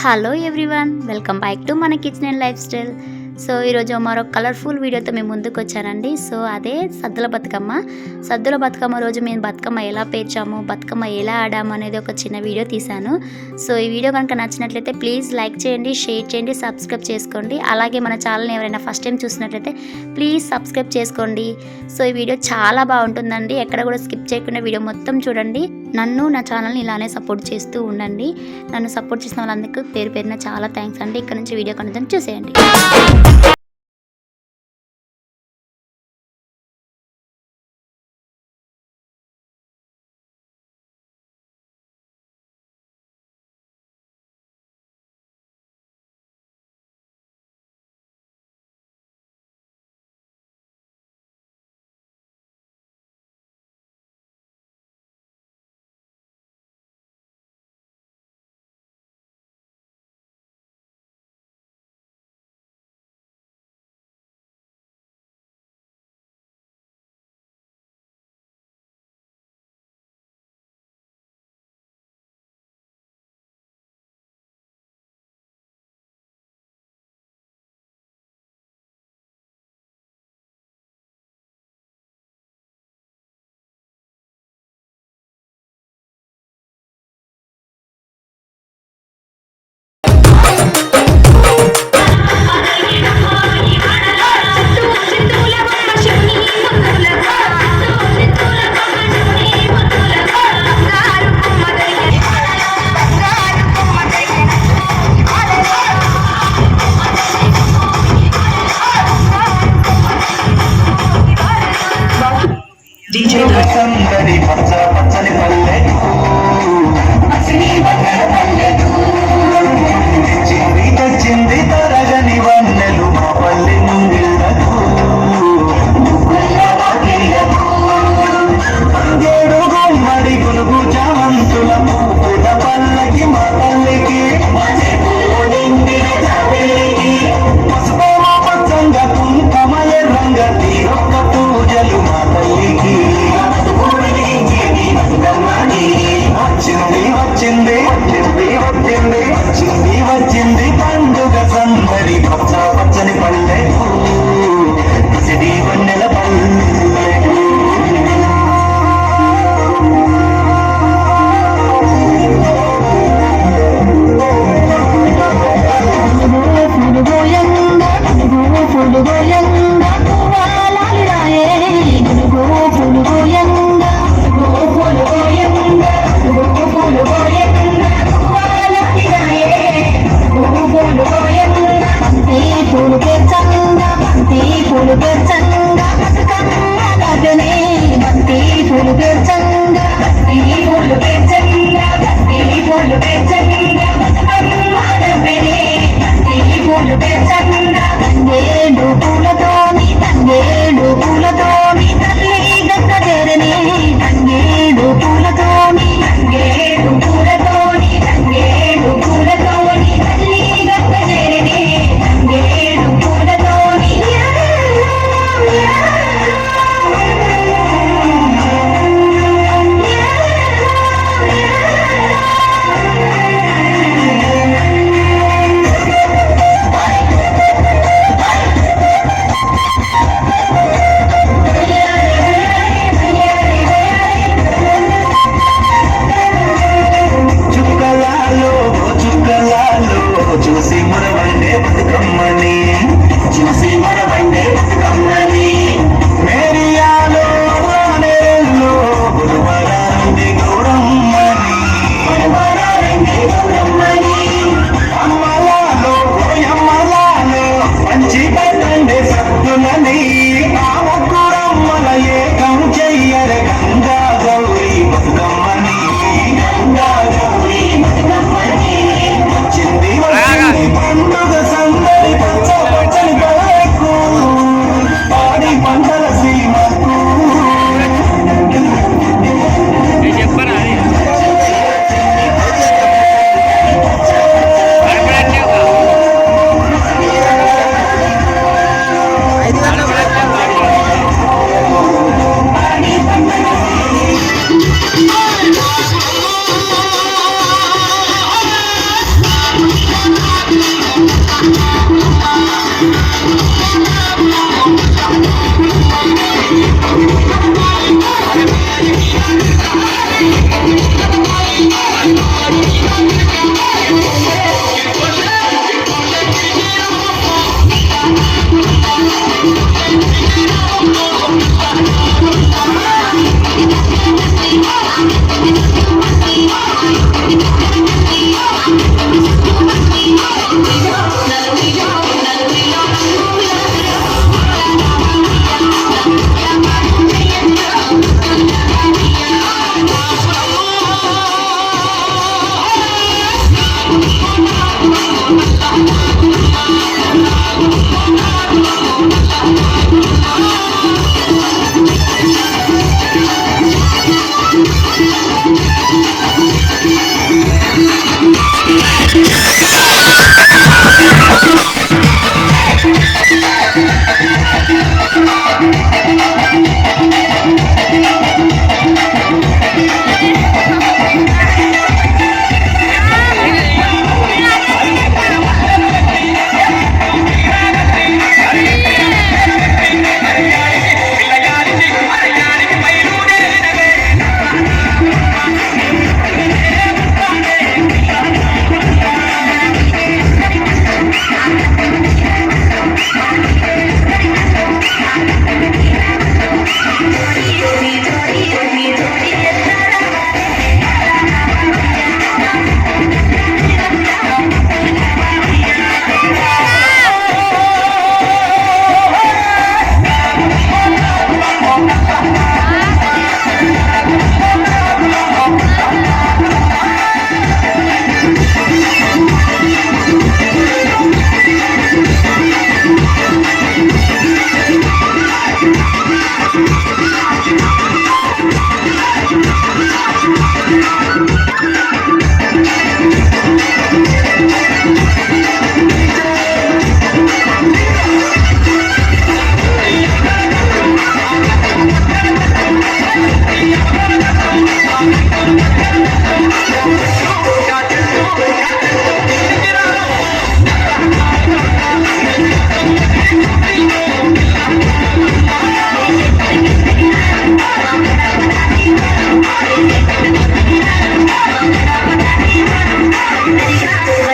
Hello everyone, welcome back to మన kitchen and life style. So ఈరోజు మరో colourful వీడియోతో మేము ముందుకు వచ్చానండి. సో అదే సద్దుల బతుకమ్మ రోజు మేము బతుకమ్మ ఎలా పేర్చాము, బతుకమ్మ ఎలా ఆడాము అనేది ఒక చిన్న వీడియో తీశాను. సో ఈ వీడియో కనుక నచ్చినట్లయితే ప్లీజ్ లైక్ చేయండి, షేర్ చేయండి, సబ్స్క్రైబ్ చేసుకోండి. అలాగే మన ఛానల్ని ఎవరైనా ఫస్ట్ టైం చూసినట్లయితే ప్లీజ్ సబ్స్క్రైబ్ చేసుకోండి. సో ఈ వీడియో చాలా బాగుంటుందండి, ఎక్కడ కూడా స్కిప్ చేయకుండా వీడియో మొత్తం చూడండి. నన్ను నా ఛానల్ని ఇలానే సపోర్ట్ చేస్తూ ఉండండి. నన్ను సపోర్ట్ చేసిన వాళ్ళందరికీ పేరు పేరున చాలా థ్యాంక్స్ అండి. ఇక్కడ నుంచి వీడియో కంటెంట్ చూసేయండి. సందడి పచ్చ పచ్చని పల్లె తెచ్చింది తరగని వన్నెలు మా పల్లె ముంగిళ్ళకు ఏడు గుమ్మడి గునుగు చామంతుల పూల పల్లకి మా తల్లికి పసుపు పచ్చంగా కుంకమ ఎర్రంగా తీరొక్క పూజలు మా తల్లికి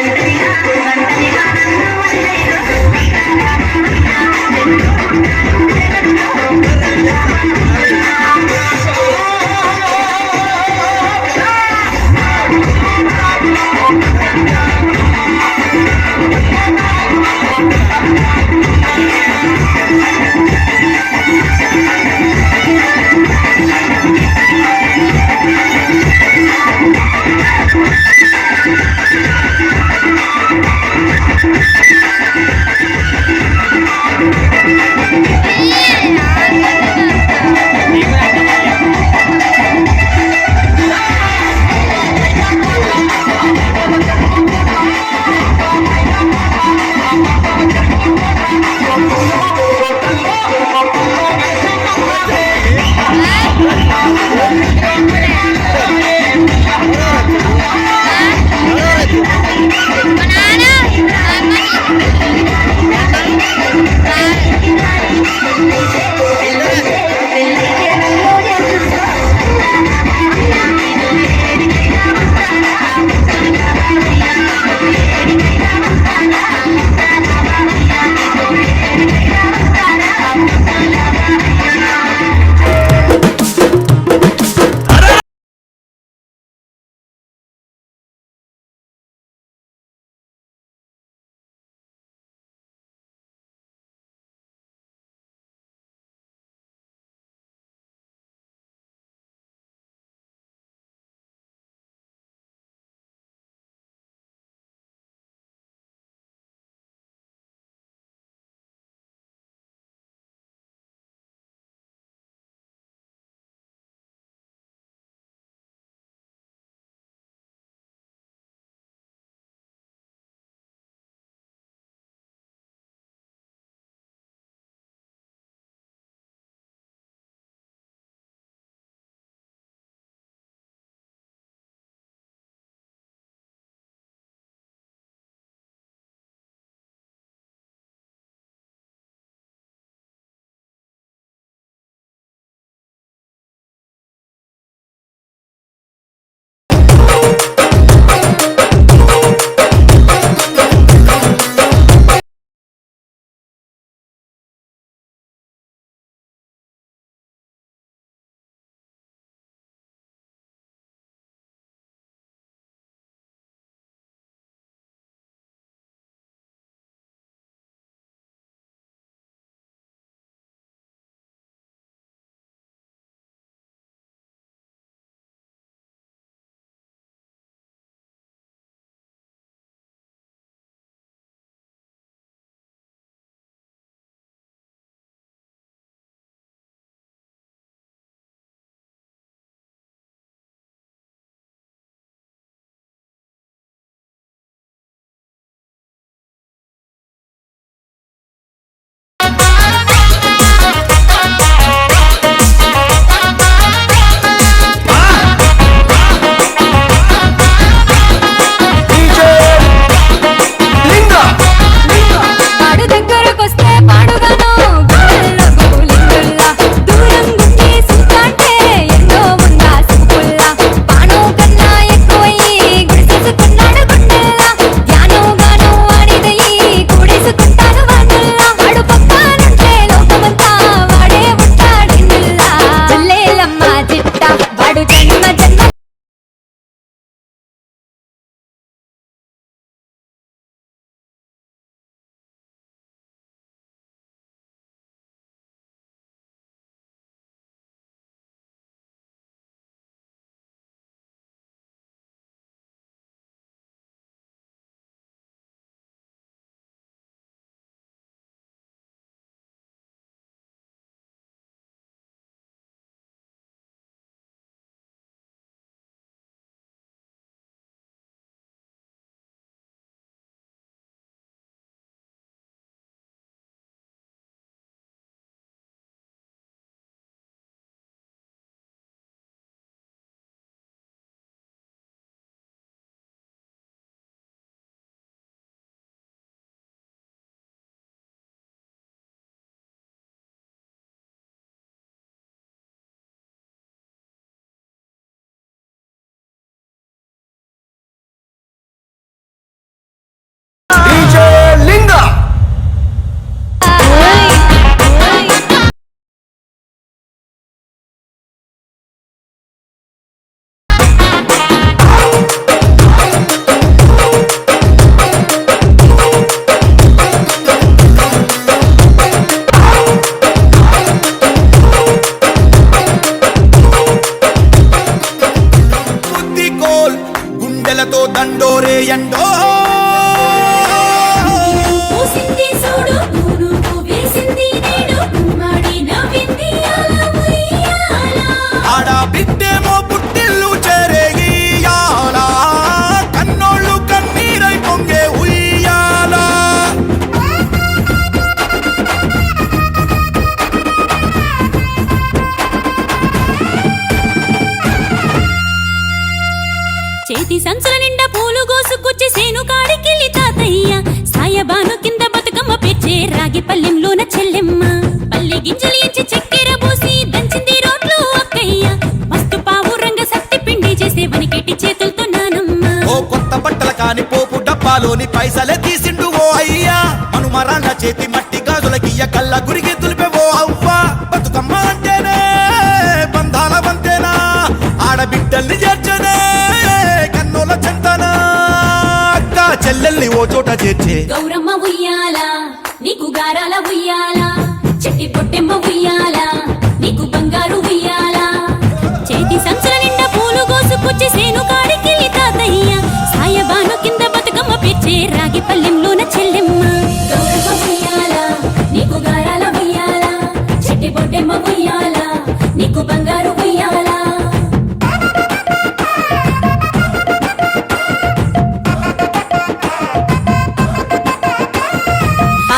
Thank you. పైసలే తీసిండు ఓ అయ్యా మనుమరాళ్ళ చేతి మట్టి గాజులకియ్య కళ్ళ గురికి తులిపే ఓ అవ్వ బతుకమ్మ అంటేనే బంధాల వంతేనా ఆడబిడ్డల్ని చేర్చనే కన్నుల చెంతనా అక్క చెల్లెల్ని ఓ చోట చేర్చే గౌరమ్మ ఉయ్యాల నీకు గారాల ఉయ్యాల చెట్టి పొట్టెమ్మ ఉయ్యాల నీకు బంగారు ఉయ్యాల చేతి సంచుల నిండా పూలు కోసుకొచ్చి సేను కాడికెళ్ళి తాతయ్య సాయబాను కింద బతుకమ్మ పిచ్చే రాగి పల్లెంలోన చెల్లెమ్మ గౌరమ్మ ఉయ్యాల నీకు గారాల ఉయ్యాల చెట్టి పొట్టెమ్మ ఉయ్యాల నీకు బంగారు ఉయ్యాల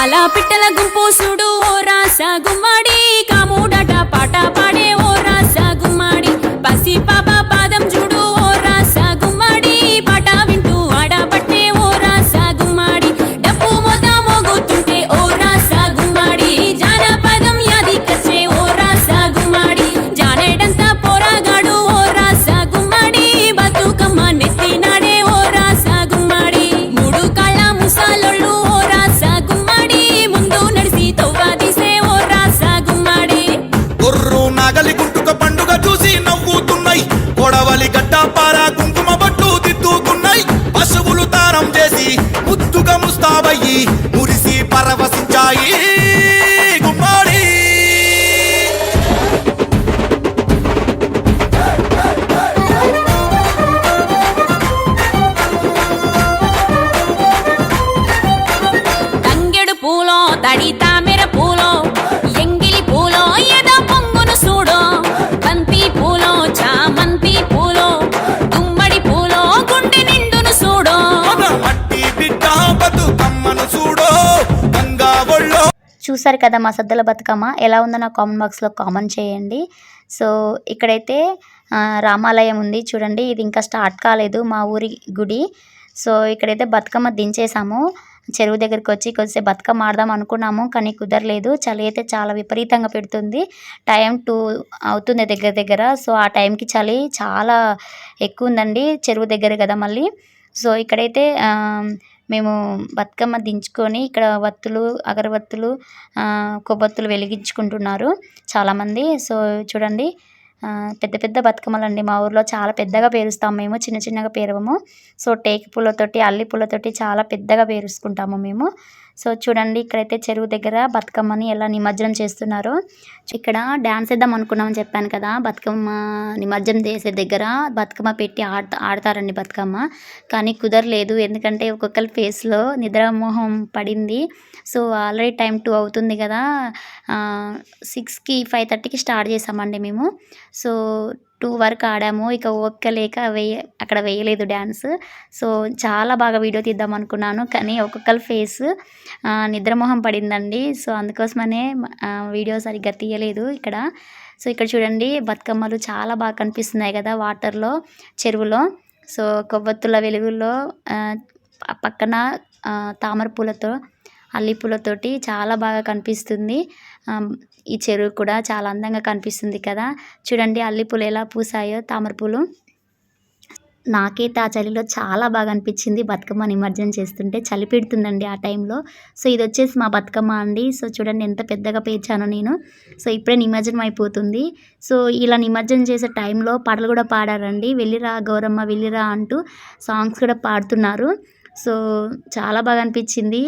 అలా పిట్టల గుంపు చూడు ఓ రాస గుమ్మడి కాముడట పాట పాడే ఓ రాస గుమ్మడి పసి పాప పాదం చూడు ఓ రాస గుమ్మడి పాట వింటూ ఆడబట్టే ఓ రాస గుమ్మడి డప్పు మోత మోగుతుంటే ఓ రాస గుమ్మడి జానపదం యాది కచ్చే ఓ రాస గుమ్మడి జానేడంతా పోరాగాడు ఓ రాస గుమ్మడి బతుకమ్మ నెత్తినాడే ఓ రాస గుమ్మడి మూడు కాళ్ళ ముసాలొళ్ళు ఓ రాస గుమ్మడి ముందు నడిసి తవ్వాదిసే ఓ రాస గుమ్మడి గొర్రు నాగలి గుంటుక పండుగ చూసి నవ్వుతున్నాయి కొడవలి గడ్డ పార కుంకుమ బట్టు దిద్దుకున్నాయి పశువులు తారం చేసి ముద్దుగా ముస్తాబయ్యి మురిసి పరవశించాయి గుమ్మాడి తంగెడు పూలో తడి తామెర పూలో ఎంగిలి పూలో ఎద పొంగును చూడో బంతి పూలో చామంతి పూలో గుమ్మడి పూలో గుండె నిండును చూడో మన మట్టి బిడ్డ బతుకమ్మను చూడో గంగా ఒళ్ళో చూసారు కదా మా సద్దుల బతుకమ్మ ఎలా ఉందో నా కామెంట్ బాక్స్లో కామెంట్ చేయండి. సో ఇక్కడైతే రామాలయం ఉంది చూడండి, ఇది ఇంకా స్టార్ట్ కాలేదు మా ఊరి గుడి. సో ఇక్కడైతే బతుకమ్మ దించేసాము, చెరువు దగ్గరికి వచ్చి కొద్దిసేపు బతుకమ్మ ఆడదాం అనుకున్నాము కానీ కుదరలేదు. చలి అయితే చాలా విపరీతంగా పెడుతుంది, టైం 2 అవుతుంది దగ్గర దగ్గర. సో ఆ టైంకి చలి చాలా ఎక్కువ ఉందండి, చెరువు దగ్గర కదా మళ్ళీ. సో ఇక్కడైతే మేము బతుకమ్మ దించుకొని ఇక్కడ వత్తులు అగరవత్తులు కొవ్వొత్తులు వెలిగించుకుంటున్నారు చాలామంది. సో చూడండి పెద్ద పెద్ద బతుకమ్మలు అండి, మా ఊర్లో చాలా పెద్దగా పేరుస్తాము మేము, చిన్న చిన్నగా పేరవము. సో టేకు పూలతోటి అల్లి పూలతోటి చాలా పెద్దగా పేరుసుకుంటాము మేము. సో చూడండి ఇక్కడైతే చెరువు దగ్గర బతుకమ్మని ఎలా నిమజ్జనం చేస్తున్నారో. ఇక్కడ డ్యాన్స్ వేద్దాం అనుకున్నామని చెప్పాను కదా, బతుకమ్మ నిమజ్జనం చేసే దగ్గర బతుకమ్మ పెట్టి ఆడతారండి బతుకమ్మ, కానీ కుదరలేదు ఎందుకంటే ఒక్కొక్కరి ఫేస్లో నిద్రామోహం పడింది. సో ఆల్రెడీ టైం 2 అవుతుంది కదా, 6కి 5:30కి స్టార్ట్ చేసామండి మేము. సో 2 వరకు ఆడాము, ఇక ఓపిక లేక అక్కడ వేయలేదు డ్యాన్స్. సో చాలా బాగా వీడియో తీద్దాం అనుకున్నాను కానీ ఒక్కొక్కరి ఫేస్ నిద్రమోహం పడిందండి. సో అందుకోసమనే వీడియో సరిగ్గా తీయలేదు ఇక్కడ. సో ఇక్కడ చూడండి బతుకమ్మలు చాలా బాగా కనిపిస్తున్నాయి కదా వాటర్లో, చెరువులో. సో కొవ్వొత్తుల వెలుగుల్లో పక్కన తామర పూలతో అల్లి పూలతోటి చాలా బాగా కనిపిస్తుంది. ఈ చెరువు కూడా చాలా అందంగా కనిపిస్తుంది కదా, చూడండి అల్లి పూలు ఎలా పూసాయో, తామర పూలు. నాకైతే ఆ చలిలో చాలా బాగా అనిపించింది బతుకమ్మ నిమజ్జనం చేస్తుంటే, చలి పెడుతుందండి ఆ టైంలో. సో ఇది వచ్చేసి మా బతుకమ్మ అండి. సో చూడండి ఎంత పెద్దగా పేర్చానో నేను. సో ఇప్పుడే నిమజ్జనం అయిపోతుంది. సో ఇలా నిమజ్జనం చేసే టైంలో పాటలు కూడా పాడారండి, వెళ్ళిరా గౌరమ్మ వెళ్ళిరా అంటూ సాంగ్స్ కూడా పాడుతున్నారు. సో చాలా బాగా అనిపించింది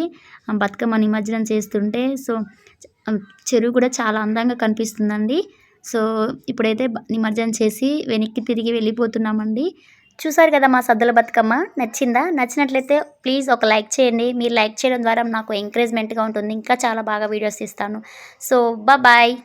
బతుకమ్మ నిమజ్జనం చేస్తుంటే. సో చెరువు కూడా చాలా అందంగా కనిపిస్తుందండి. సో ఇప్పుడైతే నిమజ్జనం చేసి వెనక్కి తిరిగి వెళ్ళిపోతున్నామండి. చూసారు కదా మా సద్దుల బతుకమ్మ, నచ్చిందా? నచ్చినట్లయితే ప్లీజ్ ఒక లైక్ చేయండి, మీరు లైక్ చేయడం ద్వారా నాకు ఎంకరేజ్మెంట్గా ఉంటుంది, ఇంకా చాలా బాగా వీడియోస్ ఇస్తాను. So bye.